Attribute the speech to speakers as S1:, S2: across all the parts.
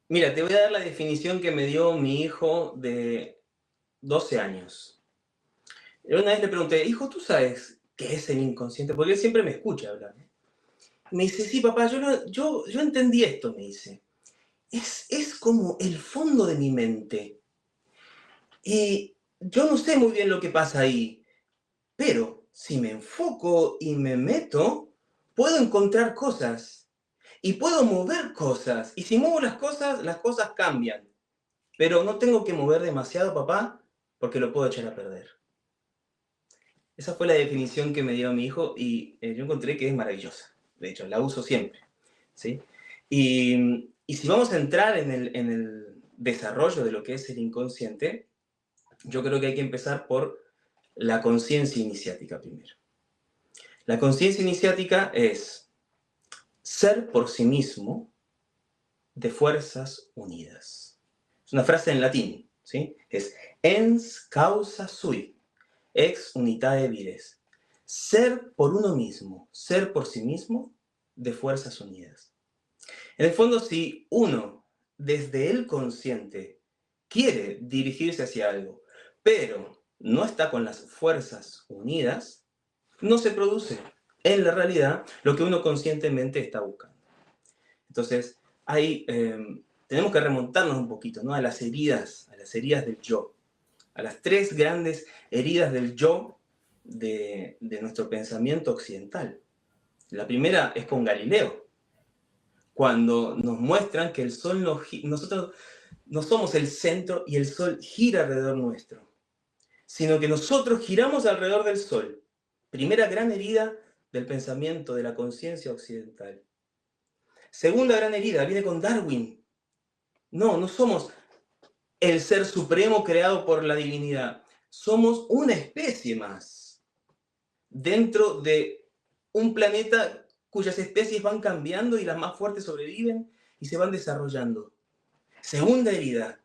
S1: Mira, te voy a dar la definición que me dio mi hijo de 12 años. Una vez le pregunté, hijo, ¿tú sabes qué es el inconsciente? Porque él siempre me escucha hablar. Me dice, sí, papá, yo entendí esto, me dice. Es como el fondo de mi mente. Y yo no sé muy bien lo que pasa ahí, pero si me enfoco y me meto, puedo encontrar cosas y puedo mover cosas. Y si muevo las cosas cambian. Pero no tengo que mover demasiado, papá, porque lo puedo echar a perder. Esa fue la definición que me dio mi hijo y yo encontré que es maravillosa. De hecho, la uso siempre. ¿Sí? Y si vamos a entrar en el desarrollo de lo que es el inconsciente, yo creo que hay que empezar por la conciencia iniciática primero. La conciencia iniciática es ser por sí mismo de fuerzas unidas. Es una frase en latín, ¿sí? Es ens causa sui, ex unitate vires. Ser por uno mismo, ser por sí mismo de fuerzas unidas. En el fondo, si uno, desde el consciente, quiere dirigirse hacia algo, pero no está con las fuerzas unidas, no se produce en la realidad lo que uno conscientemente está buscando. Entonces, tenemos que remontarnos un poquito, ¿no? A las heridas del yo, a las tres grandes heridas del yo de nuestro pensamiento occidental. La primera es con Galileo, cuando nos muestran que el sol nosotros no somos el centro y el sol gira alrededor nuestro, sino que nosotros giramos alrededor del sol. Primera gran herida del pensamiento, de la conciencia occidental. Segunda gran herida viene con Darwin. No somos el ser supremo creado por la divinidad. Somos una especie más dentro de un planeta cuyas especies van cambiando y las más fuertes sobreviven y se van desarrollando. Segunda herida.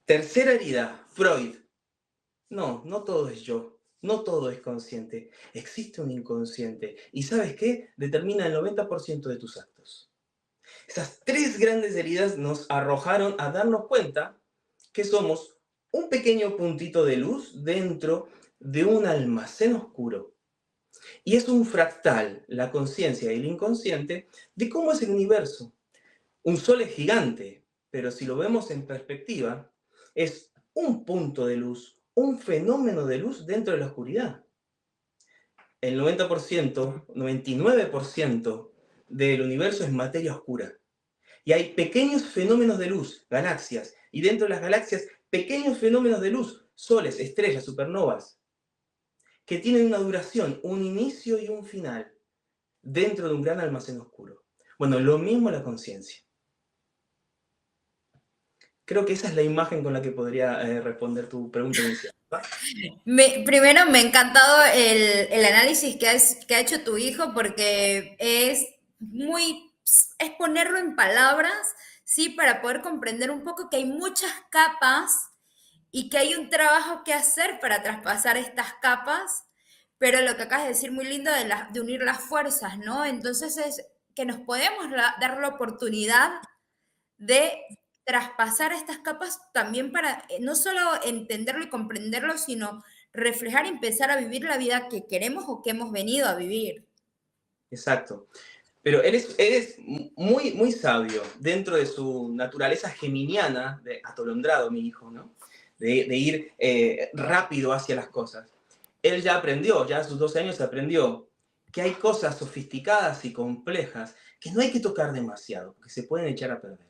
S1: Tercera herida, Freud. No todo es yo. No todo es consciente. Existe un inconsciente. ¿Y sabes qué? Determina el 90% de tus actos. Esas tres grandes heridas nos arrojaron a darnos cuenta que somos un pequeño puntito de luz dentro de un almacén oscuro. Y es un fractal, la conciencia y el inconsciente, de cómo es el universo. Un sol es gigante, pero si lo vemos en perspectiva, es un punto de luz, un fenómeno de luz dentro de la oscuridad. El 90%, 99% del universo es materia oscura. Y hay pequeños fenómenos de luz, galaxias, y dentro de las galaxias, pequeños fenómenos de luz, soles, estrellas, supernovas, que tienen una duración, un inicio y un final, dentro de un gran almacén oscuro. Bueno, lo mismo la conciencia. Creo que esa es la imagen con la que podría responder tu pregunta inicial, ¿verdad?
S2: Primero, me ha encantado el análisis que ha hecho tu hijo porque es ponerlo en palabras, ¿sí? Para poder comprender un poco que hay muchas capas y que hay un trabajo que hacer para traspasar estas capas, pero lo que acabas de decir muy lindo de unir las fuerzas, ¿no? Entonces es que nos podemos dar la oportunidad de traspasar estas capas también para no solo entenderlo y comprenderlo, sino reflejar y empezar a vivir la vida que queremos o que hemos venido a vivir.
S1: Exacto. Pero él es muy, muy sabio dentro de su naturaleza geminiana, de atolondrado, mi hijo, ¿no? De ir rápido hacia las cosas. Él ya aprendió, ya a sus 12 años aprendió que hay cosas sofisticadas y complejas que no hay que tocar demasiado, que se pueden echar a perder.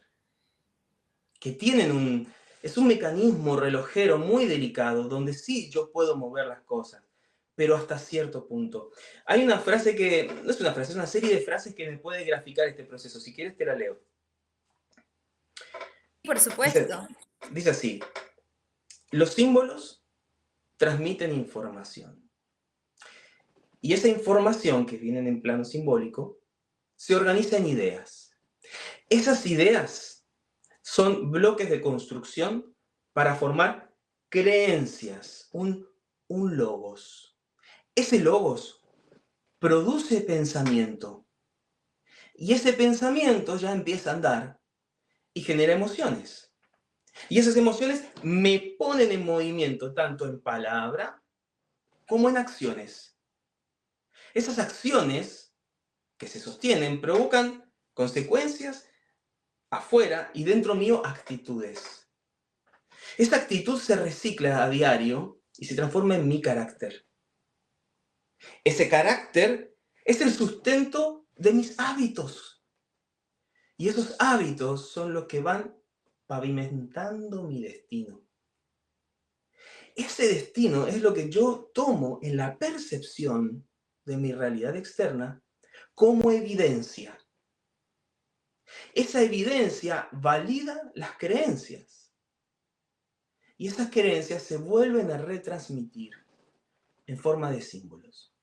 S1: Que tienen es un mecanismo relojero muy delicado, donde sí yo puedo mover las cosas, pero hasta cierto punto. Hay una frase que, no es una frase, es una serie de frases que me puede graficar este proceso. Si quieres te la leo.
S2: Por
S1: Dice,
S2: supuesto.
S1: dice así, los símbolos transmiten información. Y esa información que viene en plano simbólico se organiza en ideas. Esas ideas son bloques de construcción para formar creencias, un logos. Ese logos produce pensamiento y ese pensamiento ya empieza a andar y genera emociones. Y esas emociones me ponen en movimiento, tanto en palabra como en acciones. Esas acciones que se sostienen provocan consecuencias afuera y dentro mío actitudes. Esta actitud se recicla a diario y se transforma en mi carácter. Ese carácter es el sustento de mis hábitos. Y esos hábitos son los que van pavimentando mi destino. Ese destino es lo que yo tomo en la percepción de mi realidad externa como evidencia. Esa evidencia valida las creencias. Y esas creencias se vuelven a retransmitir en forma de símbolos.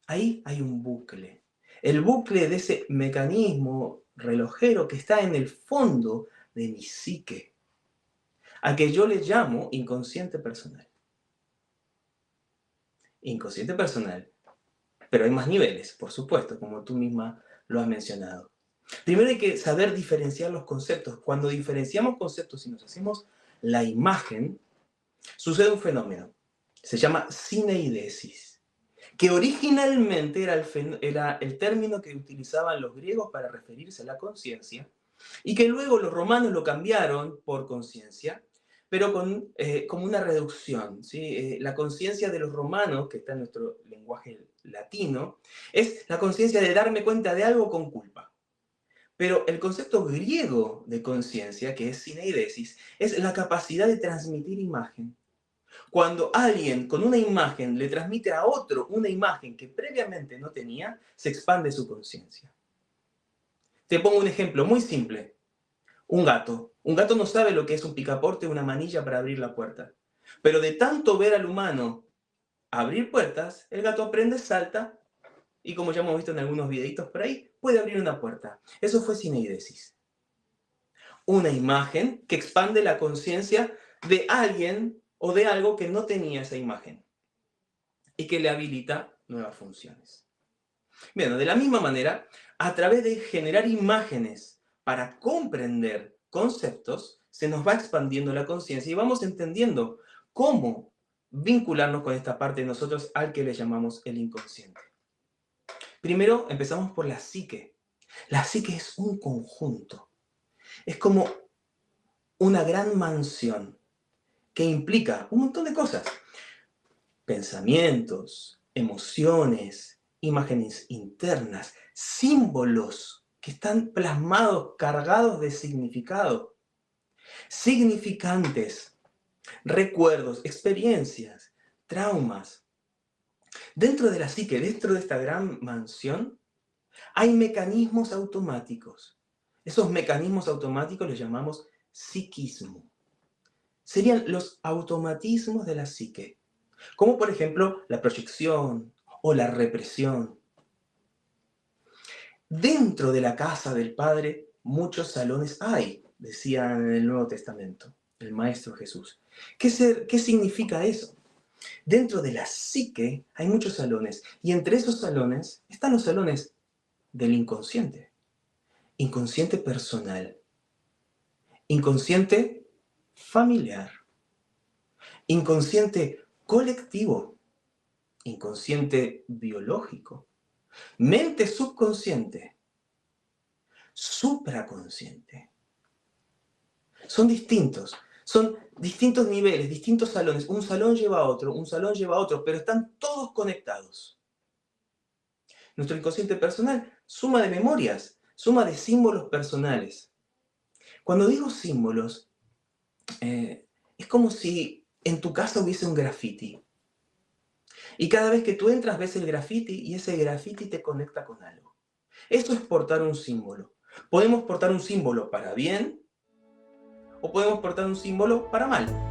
S1: Ahí hay un bucle. El bucle de ese mecanismo relojero que está en el fondo de mi psique, a que yo le llamo inconsciente personal. Inconsciente personal. Pero hay más niveles, por supuesto, como tú misma lo has mencionado. Primero hay que saber diferenciar los conceptos. Cuando diferenciamos conceptos y nos hacemos la imagen, sucede un fenómeno. Se llama cineidesis, que originalmente era el término que utilizaban los griegos para referirse a la conciencia, y que luego los romanos lo cambiaron por conciencia, pero como una reducción, ¿sí? La conciencia de los romanos, que está en nuestro lenguaje latino, es la conciencia de darme cuenta de algo con culpa. Pero el concepto griego de conciencia, que es cineidesis, es la capacidad de transmitir imagen. Cuando alguien con una imagen le transmite a otro una imagen que previamente no tenía, se expande su conciencia. Te pongo un ejemplo muy simple. Un gato. Un gato no sabe lo que es un picaporte o una manilla para abrir la puerta. Pero de tanto ver al humano abrir puertas, el gato aprende, salta, y como ya hemos visto en algunos videitos por ahí, puede abrir una puerta. Eso fue cineidesis. Una imagen que expande la conciencia de alguien o de algo que no tenía esa imagen y que le habilita nuevas funciones. Bien, de la misma manera, a través de generar imágenes para comprender conceptos, se nos va expandiendo la conciencia y vamos entendiendo cómo vincularnos con esta parte de nosotros al que le llamamos el inconsciente. Primero empezamos por la psique. La psique es un conjunto. Es como una gran mansión que implica un montón de cosas. Pensamientos, emociones, imágenes internas, símbolos que están plasmados, cargados de significado, significantes, recuerdos, experiencias, traumas. Dentro de la psique, dentro de esta gran mansión, hay mecanismos automáticos. Esos mecanismos automáticos los llamamos psiquismo. Serían los automatismos de la psique, como por ejemplo la proyección o la represión. Dentro de la casa del Padre muchos salones hay, decía en el Nuevo Testamento el Maestro Jesús. ¿Qué significa eso? Dentro de la psique hay muchos salones, y entre esos salones están los salones del inconsciente. Inconsciente personal, inconsciente familiar, inconsciente colectivo, inconsciente biológico, mente subconsciente, supraconsciente. Son distintos niveles, distintos salones. Un salón lleva a otro, un salón lleva a otro, pero están todos conectados. Nuestro inconsciente personal, suma de memorias, suma de símbolos personales. Cuando digo símbolos, es como si en tu casa hubiese un graffiti. Y cada vez que tú entras ves el graffiti y ese graffiti te conecta con algo. Esto es portar un símbolo. Podemos portar un símbolo para bien o podemos portar un símbolo para mal.